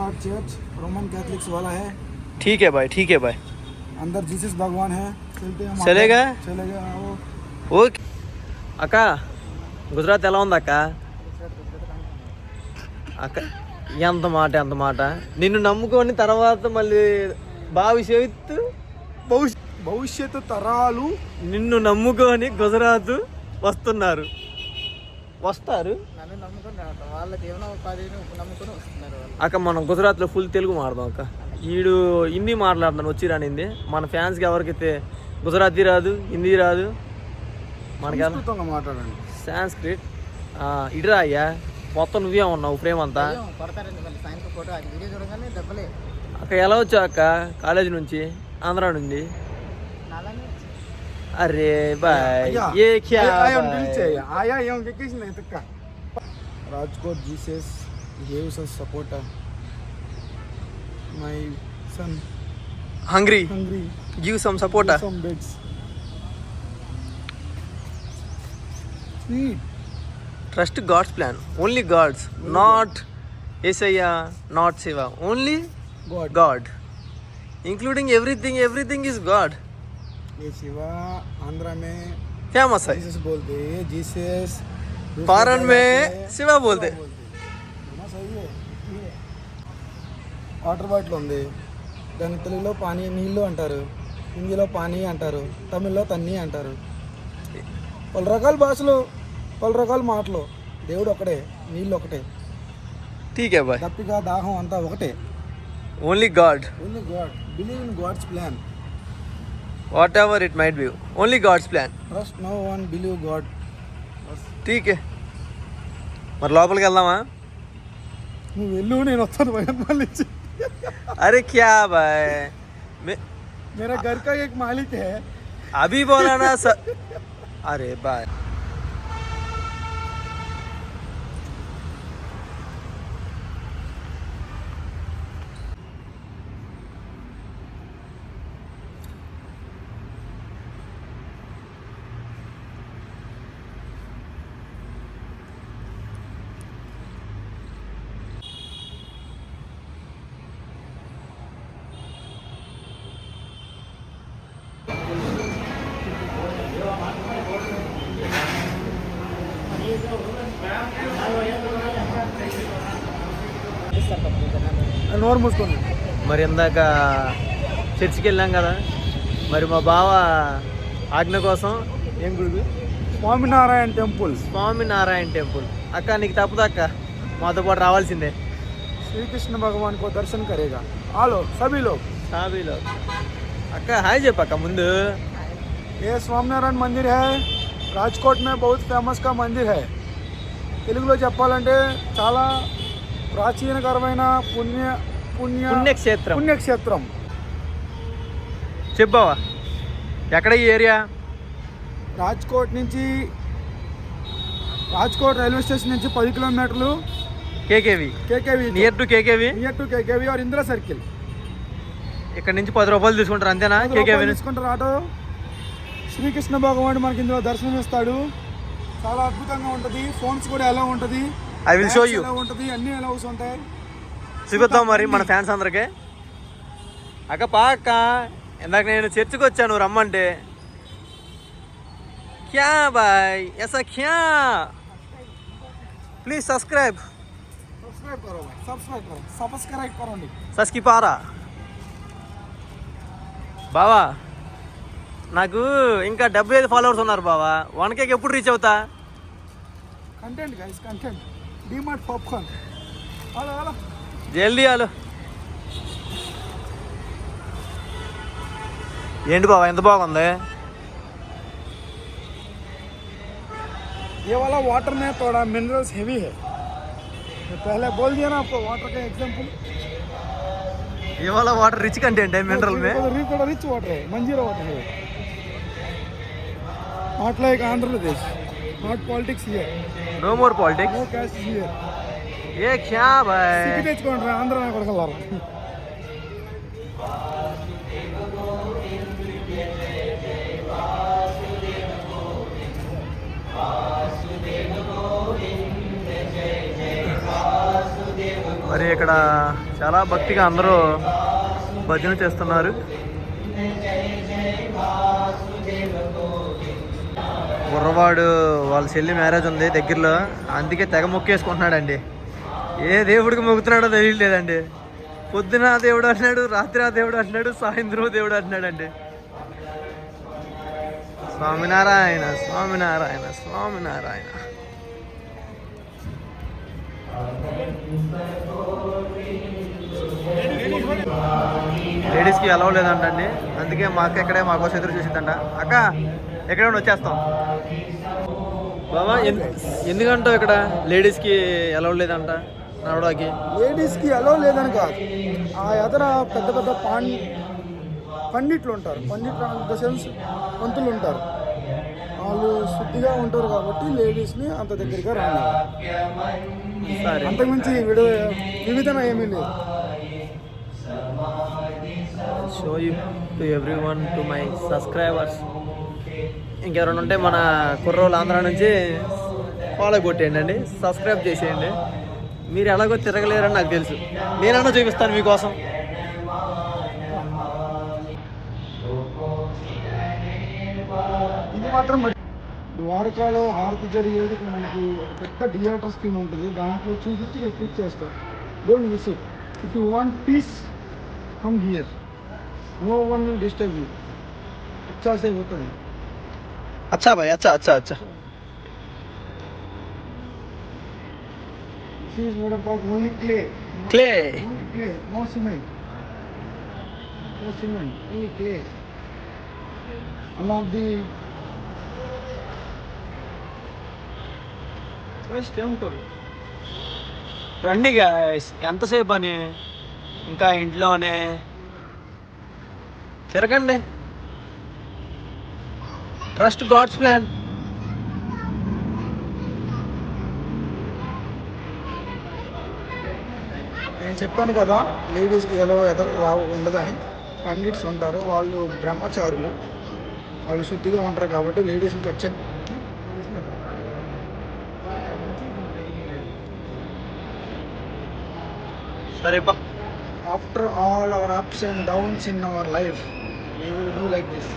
Lord church Roman Catholics वाला है। ठीक है भाई, ठीक है भाई। अंदर जीसस भगवान है। चलते हैं। चलेगा? चलेगा वो। ఓకే అక్క, గుజరాత్ ఎలా ఉంది అక్క? అక్క ఎంత మాట, నిన్ను నమ్ముకొని తర్వాత మళ్ళీ భవిష్యత్తు తరాలు నిన్ను నమ్ముకొని గుజరాత్ వస్తారు. అక్క మనం గుజరాత్లో ఫుల్ తెలుగు మాట్లాడదాం అక్క. ఈడు హిందీ మాట్లాడుతున్నాను వచ్చి రానింది. మన ఫ్యాన్స్కి ఎవరికైతే గుజరాతీ రాదు, హిందీ రాదు, మనకి మాట్లాడండి సాంస్క్రిట్. ఇటురా అయ్యా, మొత్తం నువ్వే ఉన్నావు ఫ్రేమ్ అంతా. అక్క ఎలా వచ్చావు అక్క కాలేజ్ నుంచి, ఆంధ్ర నుండి? అరే బాయ్, ఏ క్యా आया हम वेकेशन है तक का Rajkot Jesus gives us support my son hungry hungry give some support, some beds sweet. trust God's plan, only God's, not Yesaya, not Shiva, only God, including everything is God. ये शिवा आंध्रा में famous है, Jesus बोलते हैं, Jesus foreign में शिवा बोलते. सही है. Water bottle ఉంది, దాని తెలుగులో పానీ నీళ్ళు అంటారు, హిందీలో పానీ అంటారు, తమిళ్లో తన్ని అంటారు. పలు రకాల భాషలు, పలు రకాల మాటలు. దేవుడు ఒకటే, నీళ్ళు ఒకటే. ठीक है भाई, దప్పిక దాహం అంతా ఒకటే. only God, believe in God's plan. whatever it might be, only God's plan. Trust no one, believe God. ठीक है, మరి లోపలికి వెళ్దామా? నువ్వు వెళ్ళు, నేను వస్తాను మళ్ళీ. अरे क्या भाई, मेरा घर का एक मालिक है. अभी बोला ना सर. अरे भाई నోరు మూసుకోండి. మరి ఇందాక చర్చికి వెళ్ళాం కదా, మరి మా బావ ఆజ్ఞ కోసం ఏం గుడి? స్వామినారాయణ టెంపుల్. స్వామినారాయణ టెంపుల్. అక్క నీకు తప్పదు అక్క, మాతో పాటు రావాల్సిందే. శ్రీకృష్ణ భగవాన్ को दर्शन करेगा आलो सभी लोग. సాబీలో అక్క హాయ్ చెప్పక్క ముందు. ये स्वामीनारायण मंदिर है, రాజ్కోట్ में बहुत फेमस का मंदिर है. తెలుగులో చెప్పాలంటే చాలా ప్రాచీనకరమైన పుణ్యక్షేత్రం. చెప్పావా ఎక్కడ ఈ ఏరియా? రాజ్కోట్ రైల్వే స్టేషన్ నుంచి 10 కిలోమీటర్లు. కేకేవి నియర్ టు కేకేవి और ఇందిరా సర్కిల్. ఇక్కడ నుంచి 10 రూపాయలు తీసుకుంటారు అంతేనా? కేకేవి తీసుకుంటారు ఆటో. శ్రీకృష్ణ భగవానుడు మనకి ఇందులో దర్శనం ఇస్తాడు. చాలా అద్భుతంగా ఉంటుంది. ఫోన్స్ కూడా ఎలా ఉంటుంది, ఐ విల్ షో యూ. ఎలా ఉంటుంది, అన్ని ఎలా ఉంటాయి చూపిద్దాం మరి మన ఫ్యాన్స్ అందరికి. అక్క పాక ఇందాక నేను చర్చికి వచ్చాను రమ్మంటే. క్యా బాయ్ ఎసా క్యా? Please subscribe కరోండి. సబ్స్క్రైబ్ బావా. నాకు ఇంకా 75 ఫాలోవర్స్ ఉన్నారు బావా. 1K ఎప్పుడు రీచ్ అవుతా? Content guys, content. DMart popcorn. Hello జల్దీ హలో. ఏంటి బావా ఎంత బాగుంది? ये वाला वाटर में थोड़ा मिनरल्स हेवी है. मैं पहले बोल दिया ना आपको वाटर का एग्जांपल. ये वाला वाटर रिच कंटेंट है मिनरल में. थोड़ा रिच वाटर है, मंजीरा वाटर है. Not like Andhra Pradesh. Not politics here. No more politics. No caste here. ये क्या भाई? సిగ్గు తెచ్చుకోండి ఆంధ్ర కొడగలరు. वासुदेव మరి ఇక్కడ చాలా భక్తిగా అందరూ భజన చేస్తున్నారు. గుర్రవాడు వాళ్ళ చెల్లి మ్యారేజ్ ఉంది దగ్గరలో, అందుకే తెగ మొక్కేసుకుంటున్నాడండి. ఏ దేవుడికి మొక్కుతున్నాడో తెలియలేదండి. పొద్దున దేవుడు అంటున్నాడు, రాత్రి దేవుడు అంటున్నాడు, సాయంత్రం దేవుడు అంటున్నాడండి. స్వామినారాయణ స్వామినారాయణ స్వామినారాయణ. లేడీస్కి అలవ్ లేదంటండి, అందుకే మా అక్క ఇక్కడే మాకోసం ఎదురు చూసిందంట. అక్క ఎక్కడే వచ్చేస్తాం బాబా. ఎందుకంటావు ఇక్కడ లేడీస్కి అలవ్ లేదంట నడవడానికి? లేడీస్కి అలవ్ లేదని కాదు, ఆ ఎదర పెద్ద పెద్ద పండిట్లు ఉంటారు. పండిట్లు ఇన్ ద సెన్స్ పంతులు ఉంటారు, వాళ్ళు శుద్ధిగా ఉంటారు కాబట్టి లేడీస్ని అంత దగ్గరగా రానివ్వరు. సరే, అంతకుమించి వివిధన ఏమీ లేదు. Show you to every one, to my subscribers. ఇంకెవరైనా ఉంటే మన కుర్రోళ్ళు ఆంధ్ర నుంచి ఫాలో కొట్టేయండి, సబ్స్క్రైబ్ చేసేయండి. మీరు ఎలాగో తిరగలేరని నాకు తెలుసు, నేనన్నా చూపిస్తాను మీకోసం. ఇది మాత్రం ద్వారకాలో హారతి జరిగేది మనకి పెద్ద థియేటర్ స్క్రీన్ ఉంటుంది, దాంట్లో చూపించి క్లిక్ చేస్తారు. Don't miss it. If you want peace come here, no one will disturb you. अच्छा से होता है. अच्छा भाई, अच्छा अच्छा अच्छा. This is made up of only clay. Clay. Only clay, no cement. No cement, only clay. Along the రండి గాయస్, ఎంతసేపు అని ఇంకా ఇంట్లోనే తిరగండి. Trust God's plan. నేను చెప్పాను కదా లేడీస్కి ఎలా ఉండదని. పండిట్స్ ఉంటారు, వాళ్ళు బ్రహ్మచారులు, వాళ్ళు శుద్ధిగా ఉంటారు కాబట్టి లేడీస్కి వచ్చే సరే బా. After all our ups and downs in our life we will do like this.